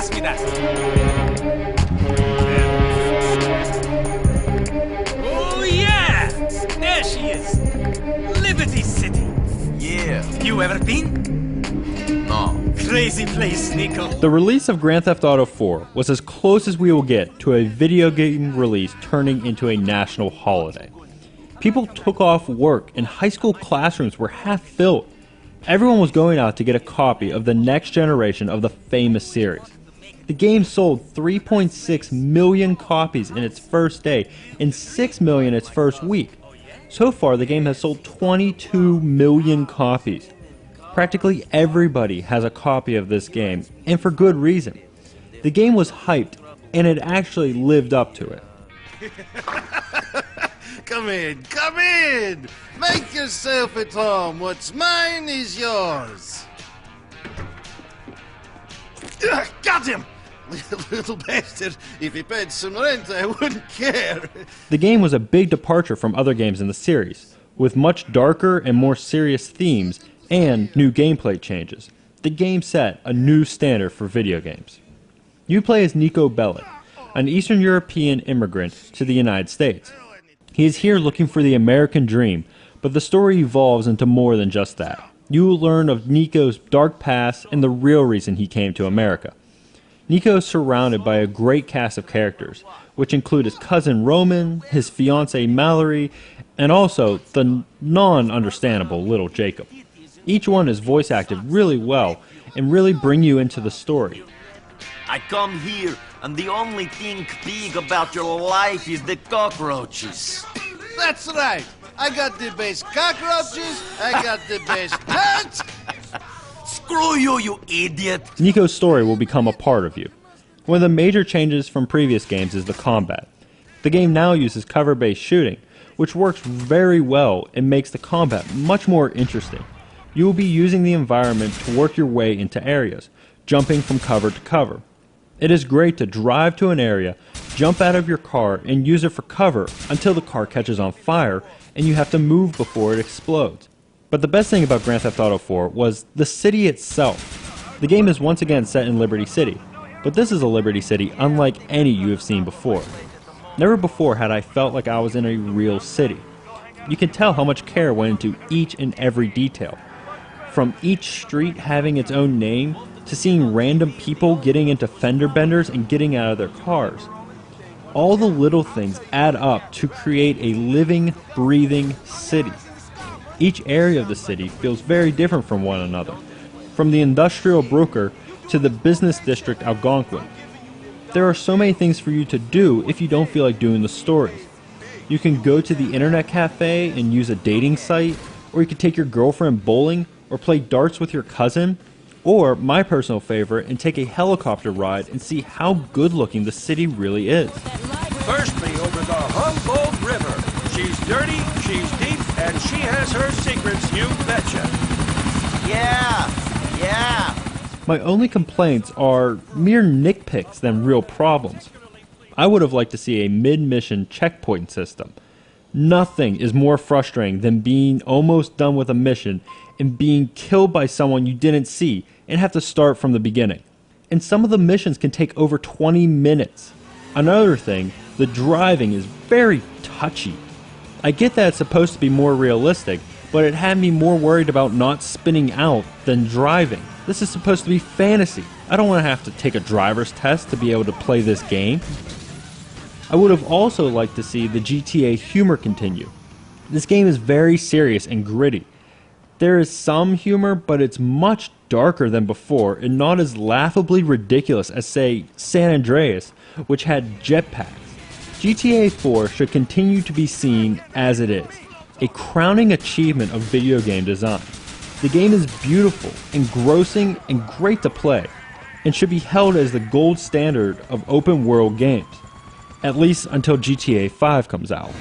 pass me that. Oh yeah! There she is. Liberty City. Yeah. You ever been? No. Crazy place, Nico. The release of Grand Theft Auto 4 was as close as we will get to a video game release turning into a national holiday. People took off work and high school classrooms were half filled. Everyone was going out to get a copy of the next generation of the famous series. The game sold 3.6 million copies in its first day and 6 million its first week. So far, the game has sold 22 million copies. Practically everybody has a copy of this game, and for good reason. The game was hyped, and it actually lived up to it. Come in, come in! Make yourself at home. What's mine is yours. Got him! Little bastard. If he paid some rent, I wouldn't care. The game was a big departure from other games in the series, with much darker and more serious themes and new gameplay changes. The game set a new standard for video games. You play as Nico Bellic, an Eastern European immigrant to the United States. He is here looking for the American dream, but the story evolves into more than just that. You will learn of Nico's dark past and the real reason he came to America. Nico is surrounded by a great cast of characters, which include his cousin Roman, his fiancée Mallory, and also the non-understandable little Jacob. Each one is voice acted really well and really bring you into the story. I come here, and the only thing big about your life is the cockroaches. That's right. I got the best cockroaches. I got the best nuts. Screw you, you idiot! Nico's story will become a part of you. One of the major changes from previous games is the combat. The game now uses cover-based shooting, which works very well and makes the combat much more interesting. You will be using the environment to work your way into areas, jumping from cover to cover. It is great to drive to an area, jump out of your car, and use it for cover until the car catches on fire and you have to move before it explodes. But the best thing about Grand Theft Auto 4 was the city itself. The game is once again set in Liberty City, but this is a Liberty City unlike any you have seen before. Never before had I felt like I was in a real city. You can tell how much care went into each and every detail. From each street having its own name, to seeing random people getting into fender benders and getting out of their cars. All the little things add up to create a living, breathing city. Each area of the city feels very different from one another, from the industrial broker to the business district Algonquin. There are so many things for you to do if you don't feel like doing the stories. You can go to the internet cafe and use a dating site, or you can take your girlfriend bowling, or play darts with your cousin, or, my personal favorite, and take a helicopter ride and see how good looking the city really is. First me over the Humboldt River. She's dirty, she's deep, and she has her secrets, you betcha. Yeah. My only complaints are mere nitpicks than real problems. I would have liked to see a mid-mission checkpoint system. Nothing is more frustrating than being almost done with a mission and being killed by someone you didn't see and have to start from the beginning. And some of the missions can take over 20 minutes. Another thing, the driving is very touchy. I get that it's supposed to be more realistic, but it had me more worried about not spinning out than driving. This is supposed to be fantasy. I don't want to have to take a driver's test to be able to play this game. I would have also liked to see the GTA humor continue. This game is very serious and gritty. There is some humor, but it's much darker than before and not as laughably ridiculous as, say, San Andreas, which had jetpacks. GTA 4 should continue to be seen as it is, a crowning achievement of video game design. The game is beautiful, engrossing, and great to play, and should be held as the gold standard of open world games, at least until GTA 5 comes out.